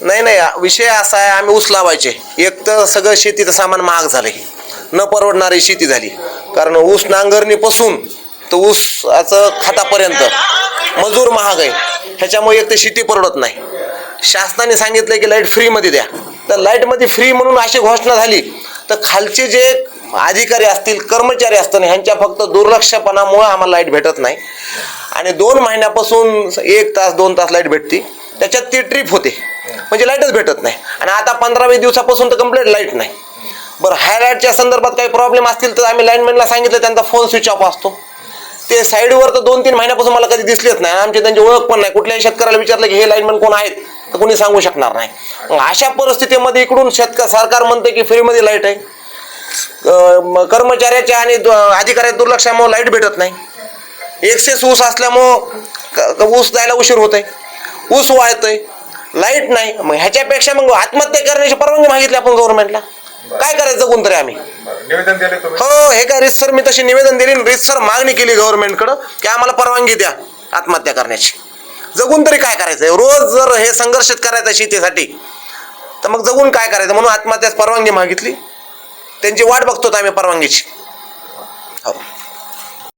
नाही नाही, विषय असा आहे, आम्ही ऊस लावायचे. एक तर सगळं शेतीचं सामान महाग झालंय, न परवडणारी शेती झाली. कारण ऊस नांगरणीपासून तर ऊसाचं खतापर्यंत मजूर महाग आहे. ह्याच्यामुळे एक तर शेती परवडत नाही. शासनाने सांगितलं की लाईट फ्रीमध्ये द्या, तर लाईटमध्ये फ्री म्हणून अशी घोषणा झाली तर खालचे जे अधिकारी असतील, कर्मचारी असतील, ह्यांच्या फक्त दुर्लक्षपणामुळे आम्हाला लाईट भेटत नाही. आणि 2 महिन्यापासून 1 तास 2 तास लाईट भेटते, त्याच्यात ती ट्रिप होते, म्हणजे लाईटच भेटत नाही. आणि आता 15-20 दिवसापासून तर कंप्लीट लाईट नाही. बरं, हाय लाईटच्या संदर्भात काही प्रॉब्लेम असतील तर आम्ही लाईनमॅनला सांगितलं, त्यांचा फोन स्विच ऑफ असतो. ते साईडवर तर 2-3 महिन्यापासून मला कधी दिसलेच नाही. आमची त्यांची ओळख पण नाही. कुठल्याही शेतकऱ्याला विचारलं की हे लाईनमॅन कोण आहेत तर कोणी सांगू शकणार नाही. अशा परिस्थितीमध्ये इकडून सरकार म्हणते की फ्रीमध्ये लाईट आहे, कर्मचाऱ्याच्या आणि अधिकाऱ्याच्या दुर्लक्षामुळे लाईट भेटत नाही. एक्सेस ऊस असल्यामुळं ऊस जायला उशीर होत आहे, ऊस वाळतोय, लाईट नाही. मग ह्याच्यापेक्षा मग आत्महत्या करण्याची परवानगी मागितली आपण गव्हर्नमेंटला. काय करायचं जगून तरी आम्ही? निवेदन दिले तुम्ही? हो, हे काय रीतसर मी तशी निवेदन दिली, रीतसर मागणी केली गव्हर्नमेंटकडं की आम्हाला परवानगी द्या आत्महत्या करण्याची. जगून तरी काय करायचं? रोज जर हे संघर्ष करायचं शेतीसाठी तर मग जगून काय करायचं? म्हणून आत्महत्यास परवानगी मागितली. त्यांची वाट बघतो आम्ही परवानगीची. हो.